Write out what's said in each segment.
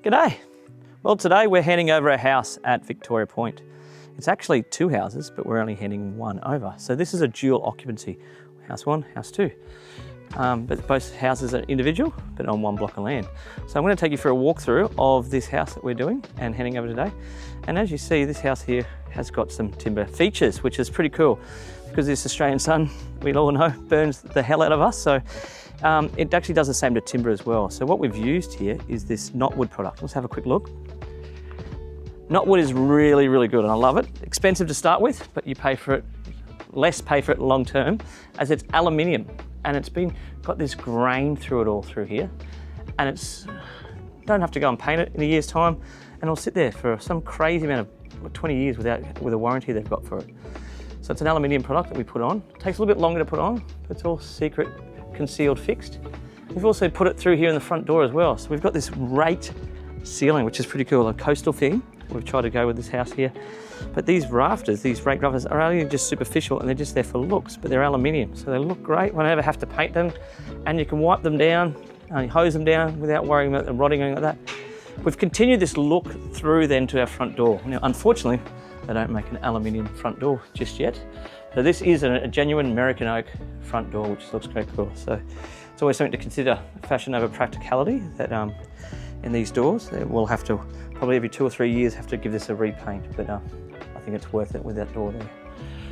G'day. Well, today we're handing over a house at Victoria Point. It's actually two houses, but we're only handing one over. So this is a dual occupancy, house one, house two. But both houses are individual, but on one block of land. So I'm going to take you for a walkthrough of this house that we're doing and handing over today. And as you see, this house here has got some timber features, which is pretty cool because this Australian sun, we all know, burns the hell out of us. So it actually does the same to timber as well. So what we've used here is this knotwood product. Let's have a quick look. Knotwood is really, really good and I love it. Expensive to start with, but you pay for it, less pay for it long term, as it's aluminium and it's got this grain through it all through here. And don't have to go and paint it in a year's time and it'll sit there for some crazy amount of 20 years with a warranty they've got for it. So it's an aluminium product that we put on. It takes a little bit longer to put on, but it's all secret, concealed, fixed. We've also put it through here in the front door as well. So we've got this rate ceiling, which is pretty cool, a coastal theme. We've tried to go with this house here. But these rafters, these rake rafters, are only just superficial and they're just there for looks, but they're aluminium. So they look great. We never have to paint them and you can wipe them down, hose them down without worrying about them rotting or anything like that. We've continued this look through then to our front door. Now, unfortunately, they don't make an aluminium front door just yet. So this is a genuine American oak front door, which looks quite cool. So it's always something to consider, fashion over practicality, that in these doors, we'll have to, probably every 2 or 3 years, have to give this a repaint, but I think it's worth it with that door there.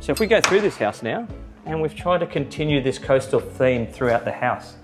So if we go through this house now, and we've tried to continue this coastal theme throughout the house,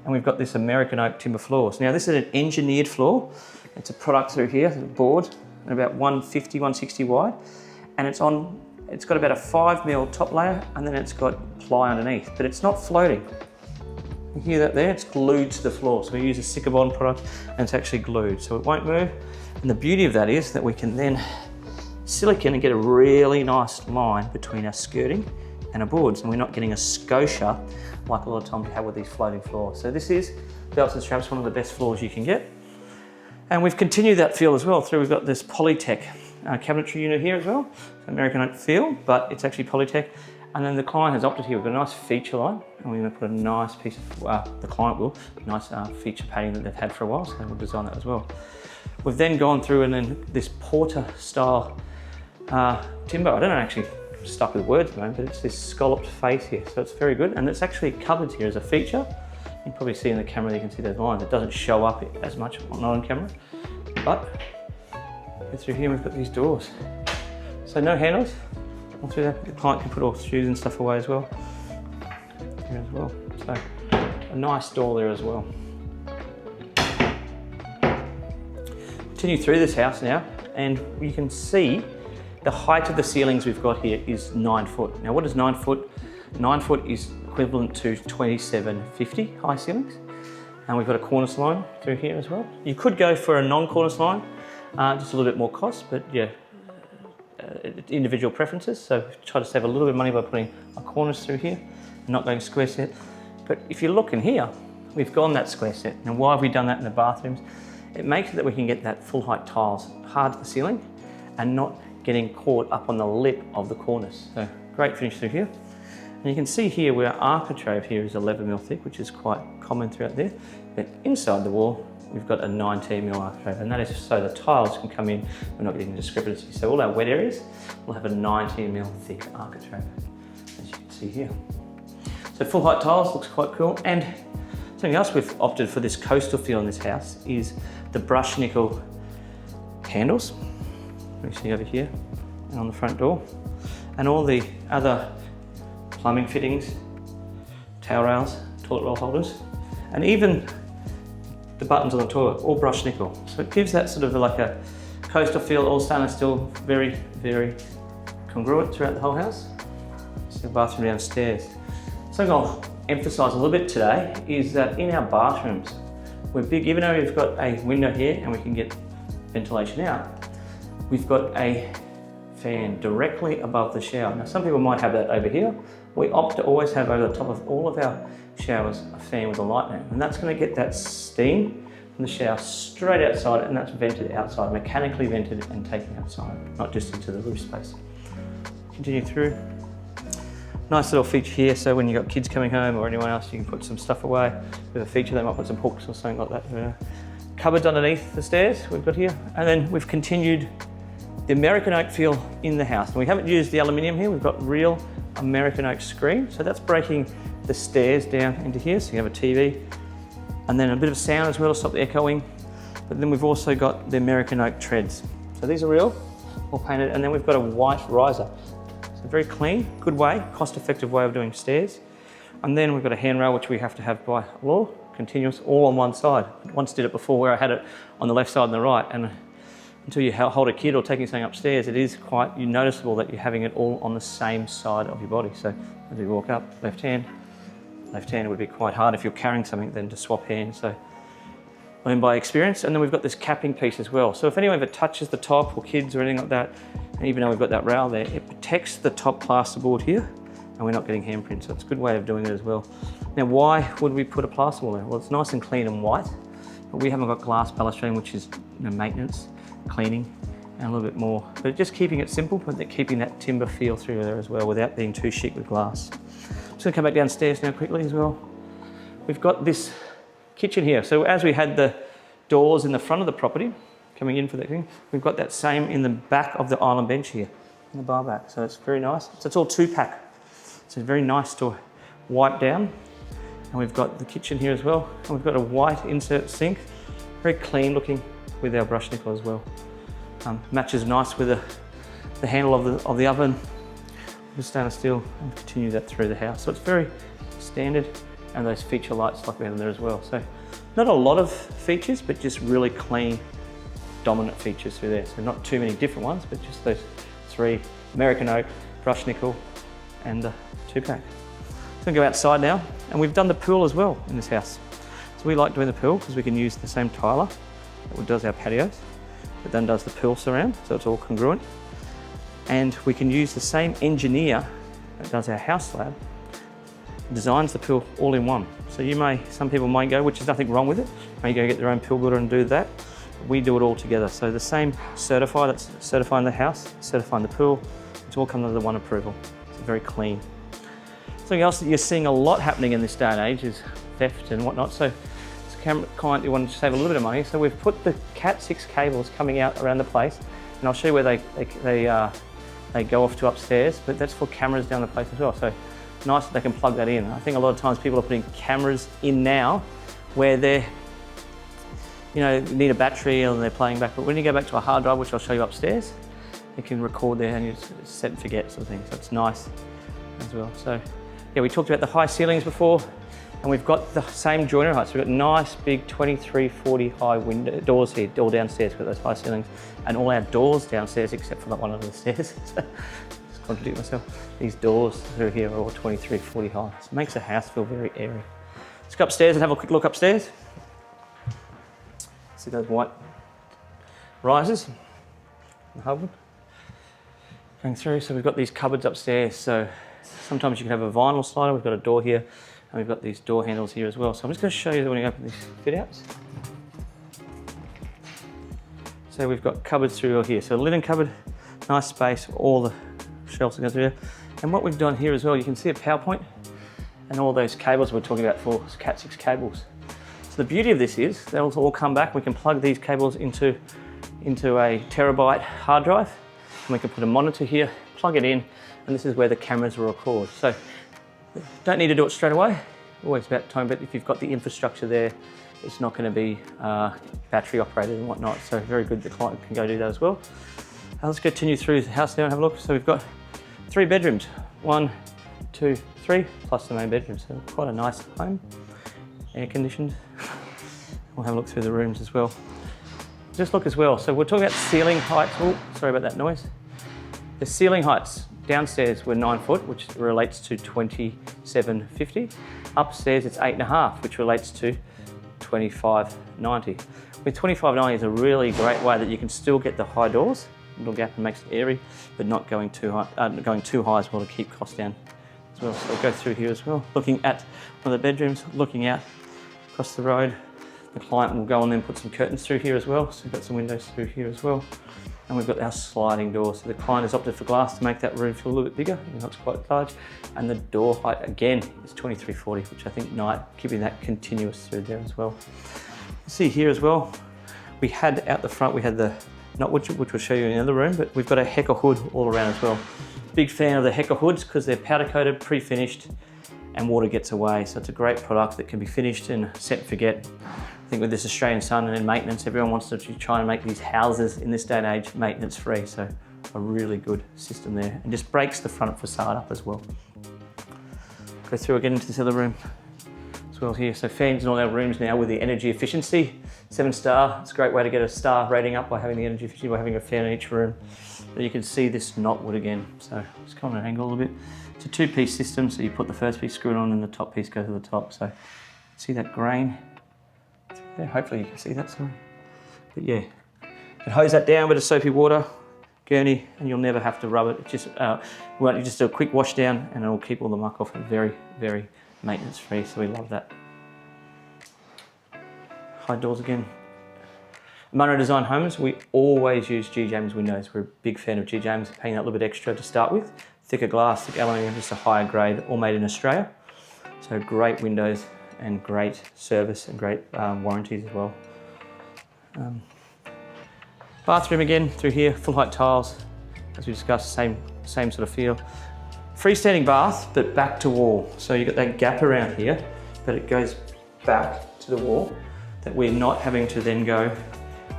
and we've got this American oak timber floors. Now this is an engineered floor. It's a product through here, a board, about 150, 160 wide, and it's got about a 5mm top layer, and then it's got ply underneath, but it's not floating. You hear that there? It's glued to the floor. So we use a Sikabond product and it's actually glued, so it won't move. And the beauty of that is that we can then silicone and get a really nice line between our skirting and our boards, and we're not getting a scotia like a lot of times we have with these floating floors. So this is, belts and straps, one of the best floors you can get. And we've continued that feel as well through, we've got this Polytech cabinetry unit here as well. It's American oak feel, but it's actually Polytech. And then the client has opted here, we've got a nice feature line, and we're going to put a nice piece of, the client will, nice feature padding that they've had for a while, so we'll design that as well. We've then gone through and then this porter style timber, I don't know, actually stuck with words at the moment, but it's this scalloped face here, so it's very good. And it's actually covered here as a feature. You can probably see in the camera, you can see those lines. It doesn't show up as much, not on camera, but go through here, we've got these doors. So no handles. All through that, the client can put all shoes and stuff away as well. Here as well. So a nice door there as well. Continue through this house now, and you can see the height of the ceilings we've got here is 9 foot. Now what is 9 foot? 9 foot is equivalent to 2750 high ceilings. And we've got a cornice line through here as well. You could go for a non-cornice line, just a little bit more cost, but yeah, individual preferences. So try to save a little bit of money by putting a cornice through here and not going square set. But if you look in here, we've gone that square set. Now why have we done that in the bathrooms? It makes it that we can get that full height tiles hard to the ceiling and not getting caught up on the lip of the cornice. So great finish through here. And you can see here where our architrave here is 11mm thick, which is quite common throughout there. But inside the wall, we've got a 19mm architrave, and that is so the tiles can come in, we're not getting discrepancy. So all our wet areas will have a 19mm thick architrave, as you can see here. So full height tiles looks quite cool. And something else we've opted for this coastal feel in this house is the brush nickel handles. You see over here and on the front door, and all the other plumbing fittings, towel rails, toilet roll holders, and even the buttons on the toilet, all brushed nickel. So it gives that sort of like a coastal feel, all stainless steel, very, very congruent throughout the whole house. See the bathroom downstairs. Something I'll emphasise a little bit today is that in our bathrooms, we're big, even though we've got a window here and we can get ventilation out, we've got a fan directly above the shower. Now some people might have that over here. We opt to always have over the top of all of our showers a fan with a light now, and that's going to get that steam from the shower straight outside, and that's vented outside, mechanically vented and taken outside, not just into the roof space. Continue through. Nice little feature here, so when you've got kids coming home or anyone else, you can put some stuff away with a feature. They might put some hooks or something like that. cupboards underneath the stairs we've got here. And then we've continued the American oak feel in the house. And we haven't used the aluminium here, we've got real American oak screen. So that's breaking the stairs down into here. So you have a TV and then a bit of sound as well to stop the echoing. But then we've also got the American oak treads. So these are real, all painted. And then we've got a white riser. So very clean, good way, cost-effective way of doing stairs. And then we've got a handrail, which we have to have by law, continuous, all on one side. Once did it before where I had it on the left side and the right. And until you hold a kid or taking something upstairs, it is quite noticeable that you're having it all on the same side of your body. So as we walk up, left hand, it would be quite hard if you're carrying something then to swap hands. So learn by experience. And then we've got this capping piece as well. So if anyone ever touches the top or kids or anything like that, and even though we've got that rail there, it protects the top plasterboard here and we're not getting handprints. So it's a good way of doing it as well. Now, why would we put a plasterboard there? Well, it's nice and clean and white, but we haven't got glass balustrade, which is maintenance, cleaning, and a little bit more. But just keeping it simple, but keeping that timber feel through there as well without being too chic with glass. I'm just gonna come back downstairs now quickly as well. We've got this kitchen here. So as we had the doors in the front of the property, coming in for that thing, we've got that same in the back of the island bench here, in the bar back. So it's very nice. So it's all 2-pack. So it's very nice to wipe down. And we've got the kitchen here as well. And we've got a white insert sink, very clean looking with our brush nickel as well. Matches nice with the handle of the oven with stainless steel, and continue that through the house. So it's very standard, and those feature lights like we have in there as well. So not a lot of features, but just really clean, dominant features through there. So not too many different ones, but just those 3: American oak, brush nickel, and the 2-pack. So I'm gonna go outside now, and we've done the pool as well in this house. So we like doing the pool because we can use the same tiler that does our patios, but then does the pool surround, so it's all congruent. And we can use the same engineer that does our house slab, designs the pool all in one. So some people might go, which is nothing wrong with it, may go get their own pool builder and do that. We do it all together. So the same certifier that's certifying the house, certifying the pool, it's all comes under one approval. It's very clean. Something else that you're seeing a lot happening in this day and age is theft and whatnot. So as a camera client, you want to save a little bit of money. So we've put the Cat 6 cables coming out around the place, and I'll show you where they go off to upstairs, but that's for cameras down the place as well. So nice that they can plug that in. I think a lot of times people are putting cameras in now where they're, need a battery and they're playing back. But when you go back to a hard drive, which I'll show you upstairs, you can record there and you set and forget sort of thing. So it's nice as well. So yeah, we talked about the high ceilings before, and we've got the same joinery heights. We've got nice big 23-40 high window doors here, all downstairs with those high ceilings, and all our doors downstairs except for that one under the stairs. So just contradict myself. These doors through here are all 23-40 high. So it makes the house feel very airy. Let's go upstairs and have a quick look upstairs. See those white risers, the hub going through. So we've got these cupboards upstairs. So sometimes you can have a vinyl slider. We've got a door here, and we've got these door handles here as well. So I'm just going to show you when you open these fit outs. So we've got cupboards through here. So a linen cupboard, nice space, all the shelves are going through here. And what we've done here as well, you can see a power point and all those cables we're talking about for Cat 6 cables. So the beauty of this is they'll all come back. We can plug these cables into a terabyte hard drive, and we can put a monitor here, plug it in, and this is where the cameras will record. So don't need to do it straight away. Always about time, but if you've got the infrastructure there, it's not going to be battery operated and whatnot. So very good, the client can go do that as well. Let's continue through the house now and have a look. So we've got 3 bedrooms, 1, 2, 3, plus the main bedroom. So quite a nice home, air conditioned. We'll have a look through the rooms as well. Just look as well. So we're talking about ceiling heights. Oh, sorry about that noise. The ceiling heights downstairs were 9 foot, which relates to 27.50. Upstairs it's 8.5, which relates to 25.90. With 25.90 is a really great way that you can still get the high doors, little gap and makes it airy, but not going too high as well to keep costs down as well. So we'll go through here as well. Looking at one of the bedrooms, looking out across the road. The client will go on and put some curtains through here as well. So we've got some windows through here as well. And we've got our sliding door. So the client has opted for glass to make that room feel a little bit bigger, even though it's quite large. And the door height, again, is 23.40, which I think keeping that continuous through there as well. You see here as well, We had out the front, we had the knotwood, which we'll show you in the other room, but we've got a Hecker hood all around as well. Big fan of the Hecker hoods because they're powder coated, pre-finished, and water gets away. So it's a great product that can be finished and set and forget. I think with this Australian sun and then maintenance, everyone wants to try and make these houses in this day and age maintenance free. So a really good system there, and just breaks the front facade up as well. Go through again into this other room as well here. So fans in all our rooms now with the energy efficiency, 7-star. It's a great way to get a star rating up by having the energy efficiency, by having a fan in each room. But you can see this knotwood again. So it's kind of an angle a little bit. It's a 2-piece system, so you put the first piece, screw it on, and the top piece goes to the top. So see that grain? Yeah, hopefully you can see that, sorry. But yeah, you can hose that down with a soapy water, gurney, and you'll never have to rub it. It's just, you just do a quick wash down and it'll keep all the muck off. Very, very maintenance free, so we love that. High doors again. Munro Design Homes, we always use G. James windows. We're a big fan of G. James, paying that little bit extra to start with. Thicker glass, thick aluminium, just a higher grade, all made in Australia. So great windows and great service and great warranties as well. Bathroom again through here, full height tiles, as we discussed, same sort of feel. Freestanding bath, but back to wall. So you've got that gap around here, but it goes back to the wall, that we're not having to then go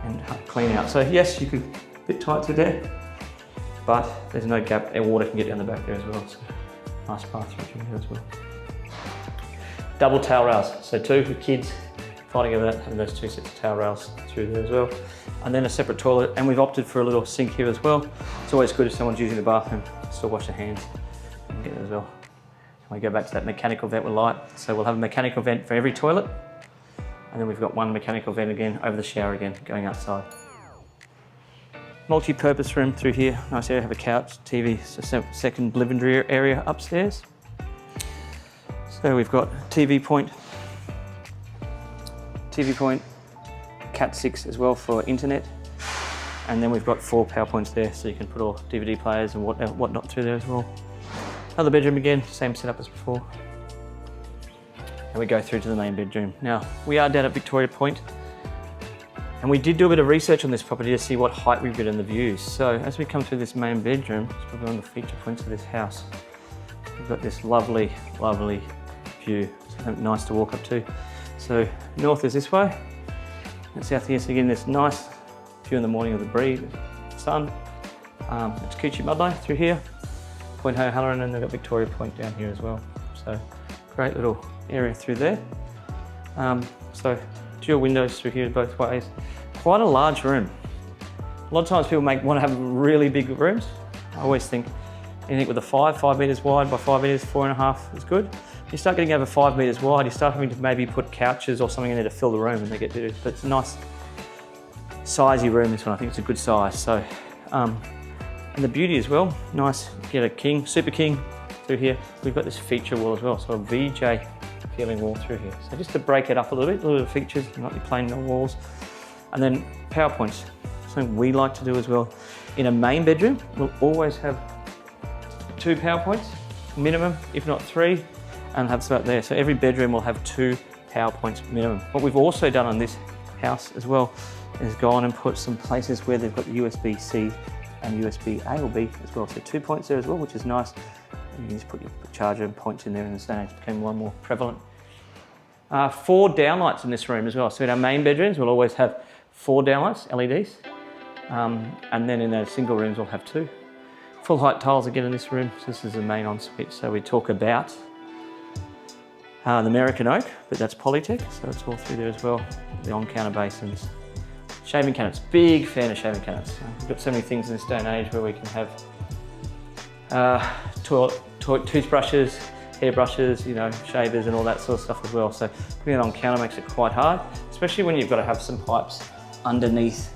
and clean out. So yes, you could a bit tight through there, but there's no gap, and water can get down the back there as well. So nice bathroom through here as well. Double towel rails, so 2 for kids, fighting over that, having those 2 sets of towel rails through there as well. And then a separate toilet, and we've opted for a little sink here as well. It's always good if someone's using the bathroom, still wash their hands and get it as well. And we go back to that mechanical vent with light. So we'll have a mechanical vent for every toilet, and then we've got one mechanical vent again over the shower again, going outside. Multi-purpose room through here, nice area, have a couch, TV, so second living area upstairs. So we've got TV point, Cat 6 as well for internet, and then we've got 4 power points there, so you can put all DVD players and whatnot through there as well. Another bedroom again, same setup as before. And we go through to the main bedroom. Now, we are down at Victoria Point, and we did do a bit of research on this property to see what height we've got in the views. So as we come through this main bedroom, it's probably one of the feature points of this house. We've got this lovely, lovely view, something nice to walk up to. So north is this way, and south here, so again this nice view in the morning of the breeze, sun. It's Coochie Mudley through here, Point O'Halloran, and they've got Victoria Point down here as well. So great little area through there. So dual windows through here both ways. Quite a large room. A lot of times people want to have really big rooms. I always think anything with a 5 meters wide by 5 meters, 4.5 is good. You start getting over 5 meters wide, you start having to maybe put couches or something in there to fill the room, and they get to, but it's a nice sizey room, this one. I think it's a good size. So, and the beauty as well, nice, get a king, super king through here. We've got this feature wall as well, so a VJ feeling wall through here. So just to break it up a little bit of features, not be plain no walls. And then power points, something we like to do as well. In a main bedroom, we'll always have 2 power points, minimum, if not 3. And have about there. So every bedroom will have 2 power points minimum. What we've also done on this house as well is gone and put some places where they've got USB-C and USB-A or B as well. So 2 points there as well, which is nice. You can just put your charger and points in there, and the stage became more and more prevalent. 4 downlights in this room as well. So in our main bedrooms, we'll always have 4 downlights, LEDs. And then in our single rooms, we'll have 2. Full height tiles again in this room. So this is the main ensuite. So we talk about the American oak, but that's Polytech, so it's all through there as well. The on-counter basins. Shaving cabinets, big fan of shaving cabinets. We've got so many things in this day and age where we can have toothbrushes, hairbrushes, you know, shavers and all that sort of stuff as well. So putting it on counter makes it quite hard, especially when you've got to have some pipes underneath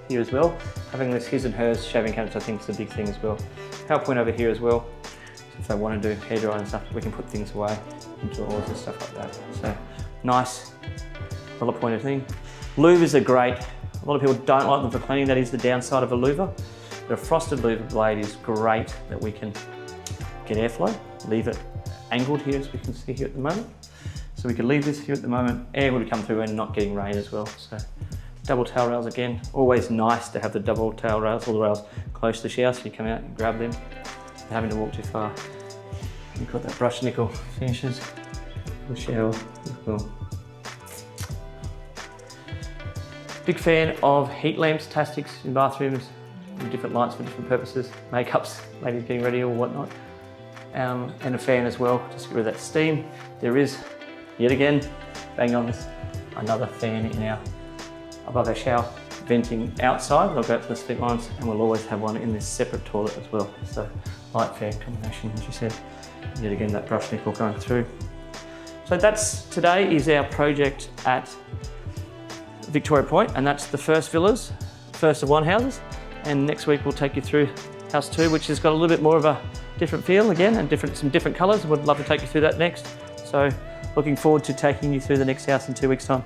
here as well. Having this his and hers shaving cabinets I think is a big thing as well. Power point over here as well. If they want to do hairdryer and stuff, we can put things away, drawers and stuff like that. So nice, well appointed thing. Louvers are great. A lot of people don't like them for cleaning. That is the downside of a louver. But a frosted louver blade is great that we can get airflow, leave it angled here as we can see here at the moment. So we can leave this here at the moment. Air would come through and not getting rain as well. So Double tail rails again. Always nice to have the double tail rails, all the rails close to the shower, so you come out and grab them, not having to walk too far. You've got that brushed nickel finishes, the shower as well. Big fan of heat lamps, tastics in bathrooms, different lights for different purposes, makeups, ladies getting ready or whatnot. And a fan as well, just to get rid of that steam. There is, yet again, bang on this, another fan in our, above our shower, venting outside. They'll go up to the split lines, and we'll always have one in this separate toilet as well. So light fan combination, as you said. Yet again, that brushed nickel going through. So today is our project at Victoria Point, and that's the first villas, first of one houses. And next week we'll take you through house 2, which has got a little bit more of a different feel again, and some different colours. We'd love to take you through that next. So looking forward to taking you through the next house in 2 weeks' time.